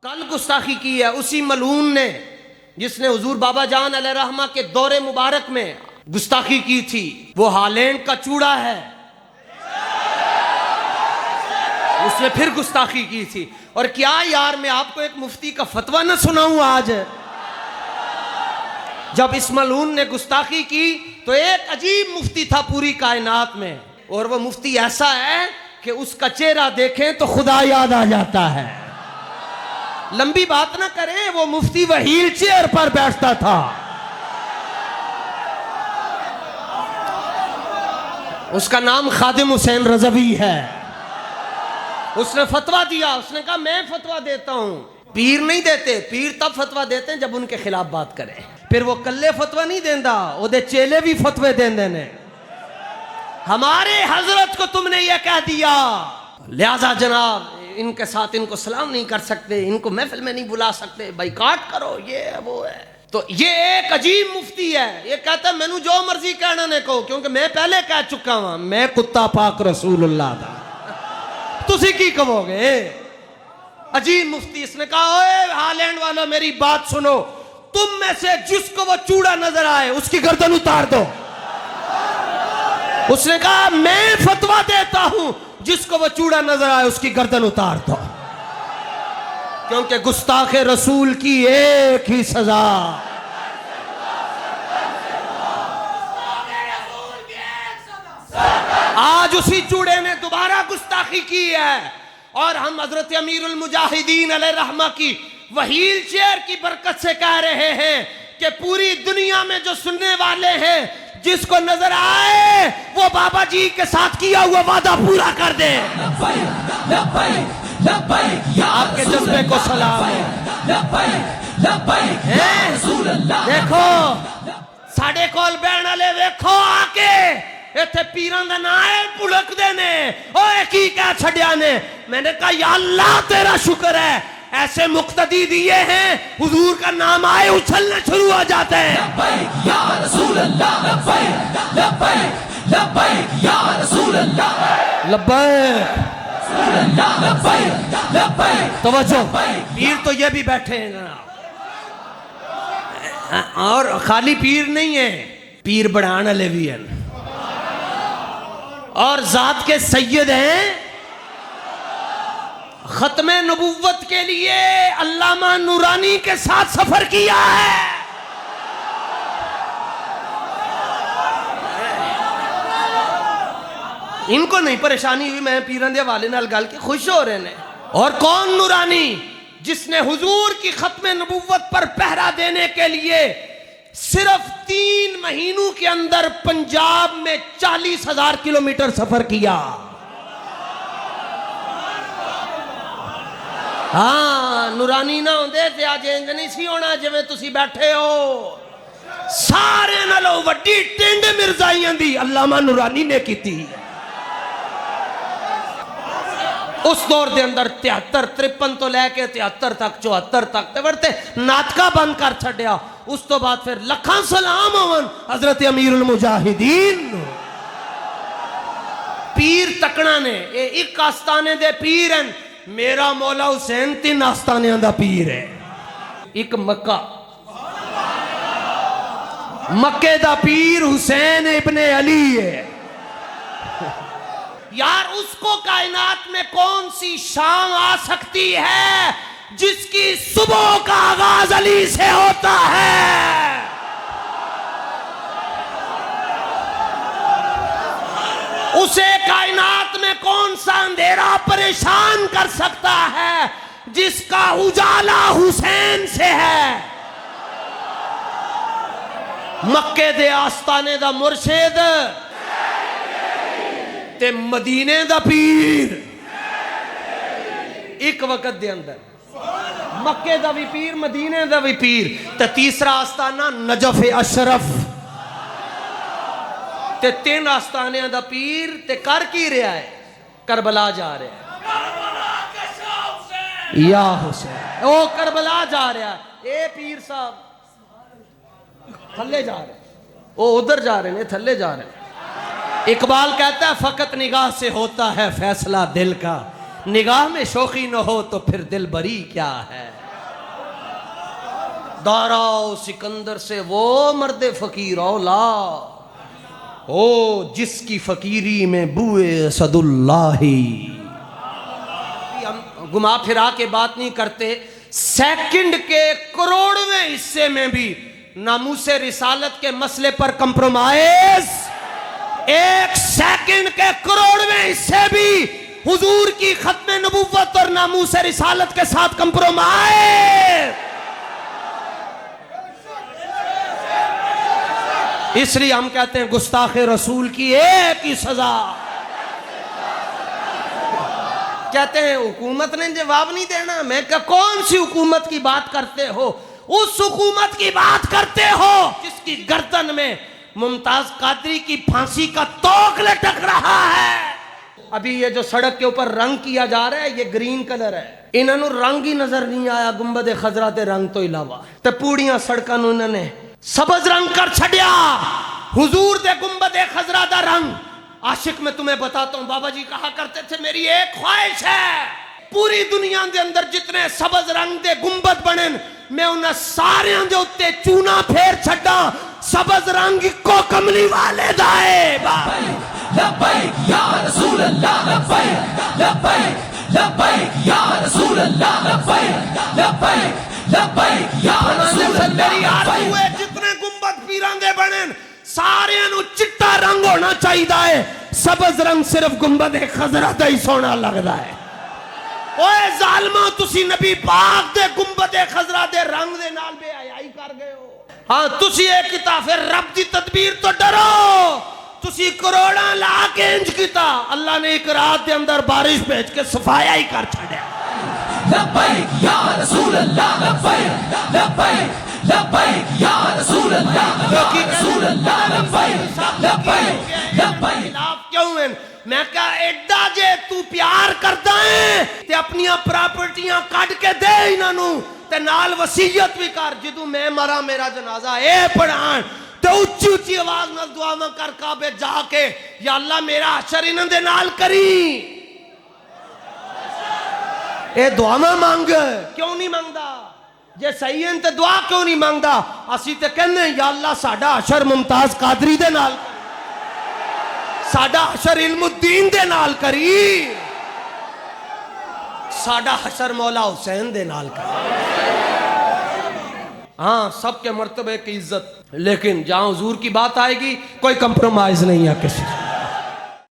کل گستاخی کی ہے اسی ملعون نے جس نے حضور بابا جان علیہ رحمہ کے دور مبارک میں گستاخی کی تھی. وہ ہالینڈ کا چوڑا ہے, اس نے پھر گستاخی کی تھی. اور کیا یار میں آپ کو ایک مفتی کا فتویٰ نہ سناؤں آج؟ جب اس ملعون نے گستاخی کی تو ایک عجیب مفتی تھا پوری کائنات میں, اور وہ مفتی ایسا ہے کہ اس کا چہرہ دیکھیں تو خدا یاد آ جاتا ہے. لمبی بات نہ کریں, وہ مفتی وہیل چیئر پر بیٹھتا تھا. اس کا نام خادم حسین رضوی ہے. اس نے فتویٰ دیا, اس نے کہا میں فتویٰ دیتا ہوں. پیر نہیں دیتے, پیر تب فتویٰ دیتے ہیں جب ان کے خلاف بات کریں. پھر وہ کلے فتویٰ نہیں دیندا, وہ دے چیلے بھی فتوے دیندے نے. ہمارے حضرت کو تم نے یہ کہہ دیا, لہذا جناب ان کے ساتھ ان کو سلام نہیں کر سکتے, ان کو محفل میں نہیں بلا سکتے, بائیکاٹ کرو, یہ وہ ہے. تو یہ ایک عجیب مفتی ہے, یہ کہتا ہے میں نو جو مرضی کہنا نے کہو, کیونکہ میں پہلے کہہ چکا ہوں میں کتا پاک رسول اللہ دا. تسی کی کہو گے؟ عجیب مفتی. اس نے کہا اوے ہالینڈ والوں میری بات سنو, تم میں سے جس کو وہ چوڑا نظر آئے اس کی گردن اتار دو. اس نے کہا میں فتویٰ دیتا ہوں جس کو وہ چوڑا نظر آئے اس کی گردن اتار دو, کیونکہ گستاخ رسول کی ایک ہی سزا. آج اسی چوڑے نے دوبارہ گستاخی کی ہے, اور ہم حضرت امیر المجاہدین علیہ رحمہ کی وہیل چیئر کی برکت سے کہہ رہے ہیں کہ پوری دنیا میں جو سننے والے ہیں جس کو نظر آئے وہ بابا جی کے ساتھ کیا ہوا وعدہ پورا کر دے. آپ کے جذبے کو سلام ہے. دیکھو ساڑھے کول بہن والے ویکھو آ کے ایتھے پیران دا نائل پڑک دے نے, اوے کی کہہ چھڑیا نے. میں نے کہا یا اللہ تیرا شکر ہے, ایسے مقتدی دیے ہیں حضور کا نام آئے اچھلنے شروع ہو جاتے ہیں. لبیک یا رسول اللہ, لبیک لبیک لبیک یا رسول اللہ, لبیک رسول اللہ, لبیک لبیک. توجہ, پیر تو یہ بھی بیٹھے ہیں جناب, اور خالی پیر نہیں ہے, پیر بڑھان والے بھی ہیں, اور ذات کے سید ہیں. ختم نبوت کے لیے علامہ نورانی کے ساتھ سفر کیا ہے. ان کو نہیں پریشانی ہوئی, میں پیران دے حوالے نال گل کے خوش ہو رہے ہیں. اور کون نورانی؟ جس نے حضور کی ختم نبوت پر پہرا دینے کے لیے صرف 3 مہینوں کے اندر پنجاب میں 40,000 کلومیٹر سفر کیا. ہاں نورانی نہ ہوندے تے آج انج نہیں سی ہونا جویں تسی بیٹھے ہو. سارے نالوں وڈی ٹنڈ مرزائیاں دی علامہ نورانی نے کیتی. اس دور دے اندر 73 53 تو لے کے 73 تک 74 تک تے ورتے ناطقہ بند کر چھڈیا. اس تو بعد پھر لکھاں سلام ہون حضرت امیر المجاہدین. پیر تکنا نے اے ایک آستانے دے پیر ہیں. میرا مولا حسین 3 آستانے دا پیر ہے. ایک مکہ, مکے دا پیر حسین ابن علی ہے. یار اس کو کائنات میں کون سی شام آ سکتی ہے جس کی صبح کا آغاز علی سے ہوتا ہے. اسے کائنات میں کون سا اندھیرا پریشان کر سکتا ہے جس کا اجالا حسین سے ہے. مکے دے آستانے دا مرشد تے مدینے دا پیر ایک وقت دے اندر, مکے دا بھی پیر مدینے دا بھی پیر. تے تیسرا آستانہ نجف اشرف, تے 3 آستانے دا پیر. تے کر کی رہا ہے؟ کربلا جا رہا ہے. یا حسین او کربلا جا رہا ہے. اے پیر صاحب تھلے جا رہے ہیں, او ادھر جا رہے ہیں, تھلے جا رہے ہیں. اقبال کہتا ہے فقط نگاہ سے ہوتا ہے فیصلہ دل کا, نگاہ میں شوخی نہ ہو تو پھر دل بری کیا ہے. داراؤ سکندر سے وہ مرد فقیر اولا ہو جس کی فقیری میں بوئے اسد اللہ. ہم گما پھرا کے بات نہیں کرتے، سیکنڈ کے کروڑویں حصے میں بھی ناموس رسالت کے مسئلے پر کمپرومائز، ایک سیکنڈ کے کروڑویں حصے بھی حضور کی ختم نبوت اور ناموس رسالت کے ساتھ کمپرومائز. اس لیے ہم کہتے ہیں گستاخ رسول کی ایک ہی سزا. کہتے ہیں حکومت نے جواب نہیں دینا. میں کہا کون سی حکومت کی بات کرتے ہو؟ اس حکومت کی بات کرتے ہو جس کی گردن میں ممتاز قادری کی پھانسی کا توق لٹک رہا ہے. ابھی یہ جو سڑک کے اوپر رنگ کیا جا رہا ہے یہ گرین کلر ہے. انہوں نے رنگ ہی نظر نہیں آیا گنبد خضرا دے رنگ تو علاوہ تے پوڑیاں سڑکاں نوں انہوں نے سبز رنگ کر چھڑیا. حضور دے گنبد خضرا دا رنگ. عاشق میں تمہیں بتاتا ہوں، بابا جی کہا کرتے تھے میری ایک خواہش ہے پوری دنیا دے اندر جتنے سبز رنگ دے گنبد بنن میں انہاں سارے دے اوتے چونا پھیر چھڈا سبز رنگ کو کملی والے دائے. لبیک یا رسول اللہ لبیک لبیک لبیک یا رسول اللہ لبیک لبیک لبیک یا رسول اللہ لبیک. جتنے گنبد پیراں دے بنن سارے نو چٹا رنگ ہونا چاہیے، سبز رنگ صرف گنبد خضرا دا ہی سونا لگدا ہے. اوے ظالمو تسی نبی پاک دے گنبد خضرا دے رنگ دے نال بے حیائی کر گئے ہو. ہاں تسی ایک کیتا پھر رب دی تدبیر تو ڈرو. تسی کروڑاں لا کے انج کیتا، اللہ نے ایک رات دے اندر بارش بھیج کے صفایا ہی کر چھڑیا. لبیک یا رسول اللہ لبیک لبیک لبیک یا رسول اللہ رسول اللہ لبیک لبیک لبیک. خلاف کیوں ہیں؟ میں کہا ایڈا جے تو پیار کردا ہے تے اپنی پراپرٹیاں کٹ کے دے انہاں نوں تے نال وصیت بھی کر جدوں میں مرا میرا جنازہ اے پڑھان تے اونچی اونچی آواز نال دعاواں کر کعبے جا کے یا اللہ میرا حشر انہاں دے نال کری. اے دعاواں مانگ کیوں نہیں مانگدا؟ جے صحیح ہیں تے دعا کیوں نہیں مانگدا؟ اسی تے کہنے یا اللہ ساڈا حشر ممتاز قادری دے نال کری، ساڈا حشر علم الدین دے نال کری، ساڈا حشر مولا حسین دے نال کری. ہاں سب کے مرتبے کی عزت، لیکن جہاں حضور کی بات آئے گی کوئی کمپرومائز نہیں ہے کسی.